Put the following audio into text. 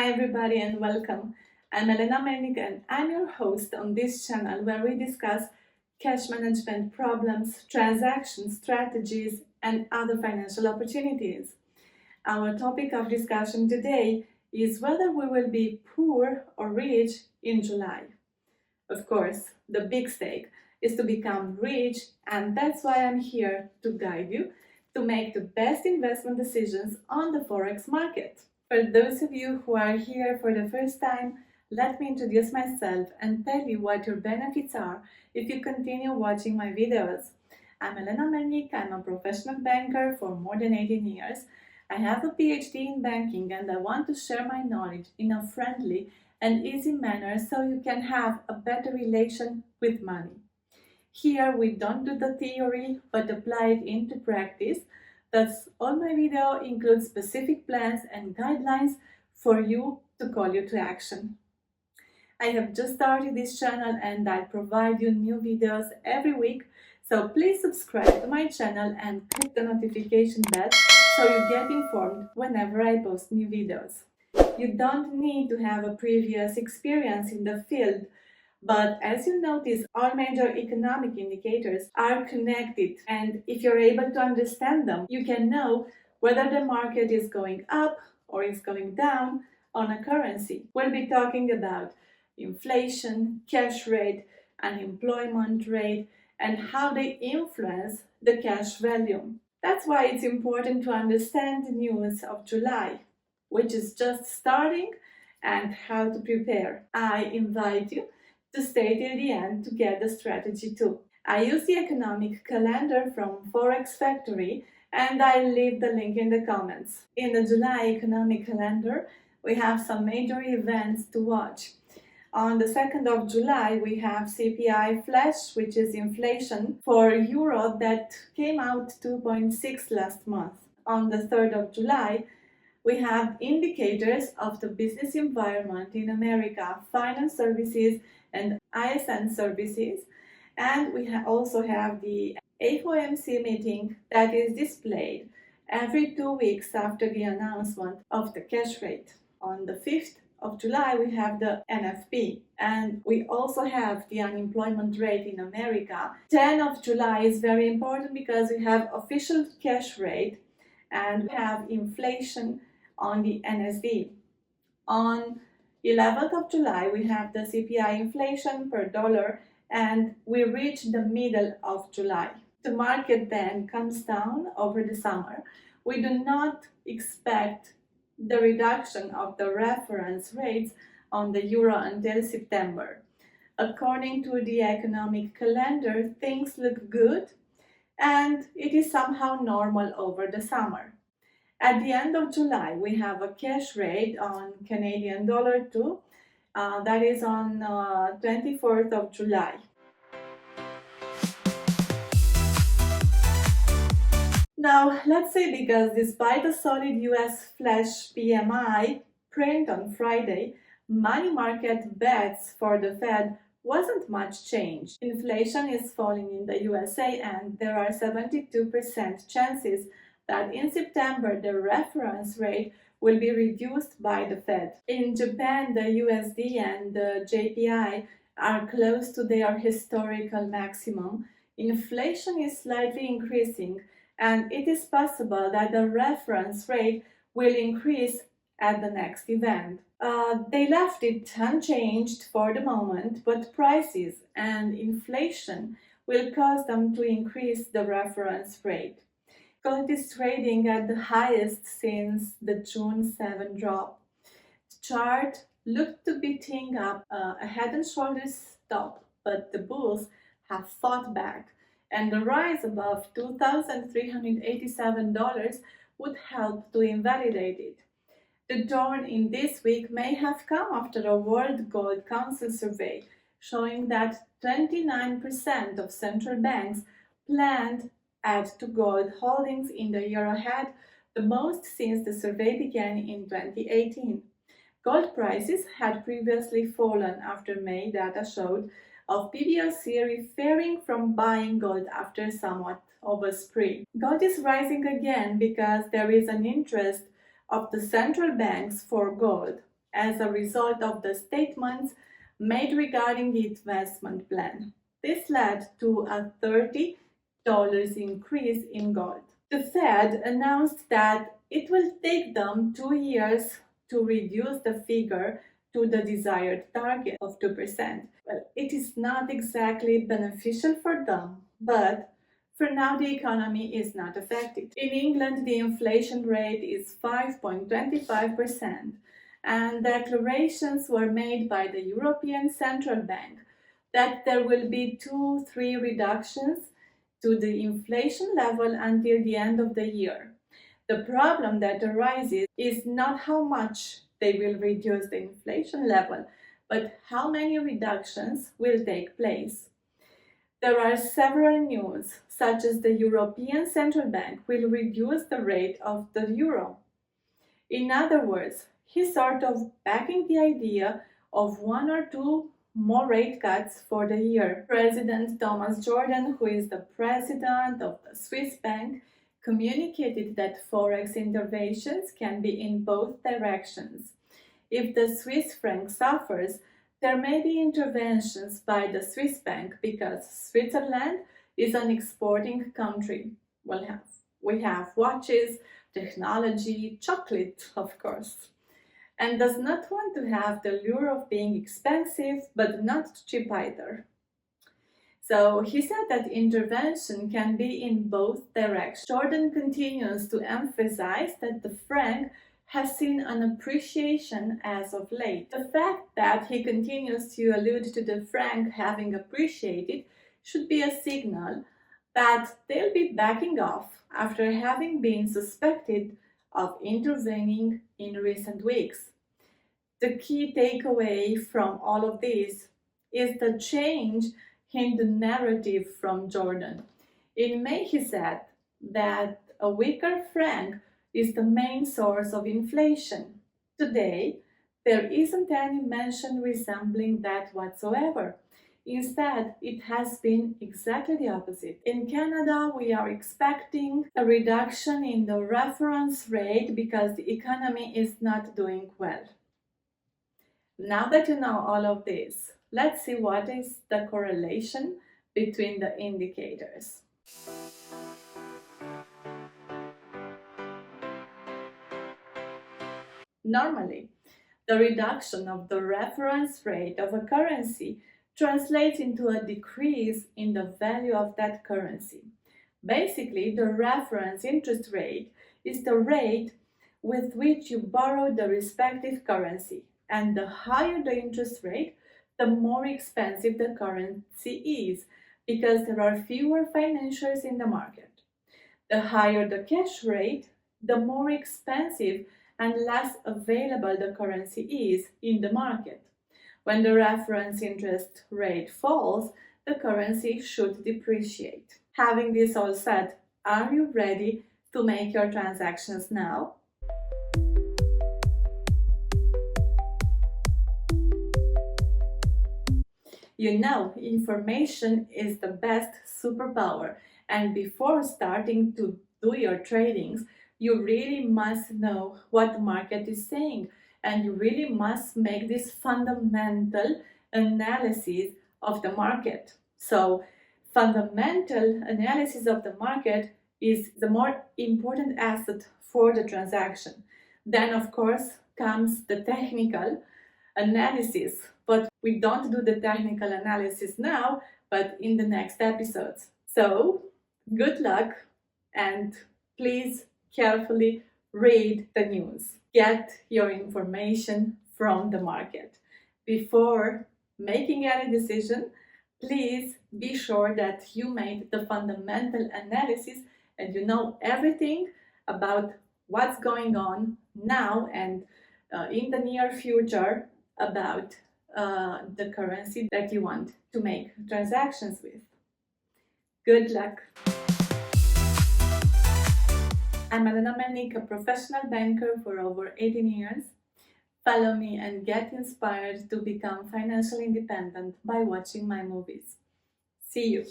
Hi everybody and welcome. I'm Elena Melnik and I'm your host on this channel where we discuss cash management problems, transactions, strategies and other financial opportunities. Our topic of discussion today is whether we will be poor or rich in July. Of course, the big stake is to become rich, and that's why I'm here to guide you to make the best investment decisions on the Forex market. For those of you who are here for the first time, let me introduce myself and tell you what your benefits are if you continue watching my videos. I'm Elena Melnik, I'm a professional banker for more than 18 years. I have a PhD in banking and I want to share my knowledge in a friendly and easy manner so you can have a better relation with money. Here we don't do the theory but apply it into practice. Thus, all my video includes specific plans and guidelines for you to call you to action. I have just started this channel and I provide you new videos every week, so please subscribe to my channel and click the notification bell so you get informed whenever I post new videos. You don't need to have a previous experience in the field, but as you notice, all major economic indicators are connected, and if you're able to understand them, you can know whether the market is going up or is going down on a currency. We'll be talking about inflation, cash rate, unemployment rate, and how they influence the cash value. That's why it's important to understand the news of July, which is just starting, and how to prepare. I invite you to stay till the end to get the strategy too. I use the economic calendar from Forex Factory and I leave the link in the comments. In the July economic calendar, we have some major events to watch. On the 2nd of July, we have CPI flash, which is inflation for euro that came out 2.6 last month. On the 3rd of July, we have indicators of the business environment in America, finance services and ISN services, and we also have the FOMC meeting that is displayed every 2 weeks after the announcement of the cash rate. On the 5th of July, we have the NFP, and we also have the unemployment rate in America. 10th of July is very important because we have official cash rate and we have inflation on the NSD. On 11th of July, we have the CPI inflation per dollar, and we reach the middle of July. The market then comes down over the summer. We do not expect the reduction of the reference rates on the euro until September. According to the economic calendar, things look good and it is somehow normal over the summer. At the end of July, we have a cash rate on Canadian dollar too. That is on 24th of July. Now, let's say because despite a solid US flash PMI print on Friday, money market bets for the Fed wasn't much changed. Inflation is falling in the USA and there are 72% chances that in September the reference rate will be reduced by the Fed. In Japan, the USD and the JPY are close to their historical maximum. Inflation is slightly increasing, and it is possible that the reference rate will increase at the next event. They left it unchanged for the moment, but prices and inflation will cause them to increase the reference rate. Gold is trading at the highest since the June 7 drop. The chart looked to be teeing up a head and shoulders top, but the bulls have fought back, and the rise above $2,387 would help to invalidate it. The dawn in this week may have come after a World Gold Council survey showing that 29% of central banks planned add to gold holdings in the year ahead, the most since the survey began in 2018. Gold prices had previously fallen after May data showed of PBOC refraining from buying gold after somewhat of a spree. Gold is rising again because there is an interest of the central banks for gold, as a result of the statements made regarding the investment plan. This led to a $30 increase in gold. The Fed announced that it will take them 2 years to reduce the figure to the desired target of 2%. Well, it is not exactly beneficial for them, but for now the economy is not affected. In England, the inflation rate is 5.25%, and declarations were made by the European Central Bank that there will be 2-3 reductions to the inflation level until the end of the year. The problem that arises is not how much they will reduce the inflation level, but how many reductions will take place. There are several news, such as the European Central Bank will reduce the rate of the euro. In other words, he's sort of backing the idea of 1 or 2 more rate cuts for the year. President Thomas Jordan, who is the president of the Swiss bank, communicated that Forex interventions can be in both directions. If the Swiss franc suffers, there may be interventions by the Swiss bank because Switzerland is an exporting country. We have watches, technology, chocolate, of course, and does not want to have the lure of being expensive but not cheap either. So he said that intervention can be in both directions. Jordan continues to emphasize that the franc has seen an appreciation as of late. The fact that he continues to allude to the franc having appreciated should be a signal that they'll be backing off after having been suspected of intervening in recent weeks. The key takeaway from all of this is the change in the narrative from Jordan. In May, he said that a weaker franc is the main source of inflation. Today, there isn't any mention resembling that whatsoever. Instead, it has been exactly the opposite. In Canada, we are expecting a reduction in the reference rate because the economy is not doing well. Now that you know all of this, let's see what is the correlation between the indicators. Normally, the reduction of the reference rate of a currency translates into a decrease in the value of that currency. Basically, the reference interest rate is the rate with which you borrow the respective currency, and the higher the interest rate, the more expensive the currency is because there are fewer financiers in the market. The higher the cash rate, the more expensive and less available the currency is in the market. When the reference interest rate falls, the currency should depreciate. Having this all said, are you ready to make your transactions now? You know, information is the best superpower, and before starting to do your tradings, you really must know what the market is saying, and you really must make this fundamental analysis of the market. So, fundamental analysis of the market is the more important asset for the transaction. Then, of course, comes the technical analysis, but we don't do the technical analysis now, but in the next episodes. So, good luck, and please carefully read the news. Get your information from the market. Before making any decision, please be sure that you made the fundamental analysis and you know everything about what's going on now and in the near future about the currency that you want to make transactions with. Good luck! I'm Elena Melnik, a professional banker for over 18 years. Follow me and get inspired to become financially independent by watching my movies. See you!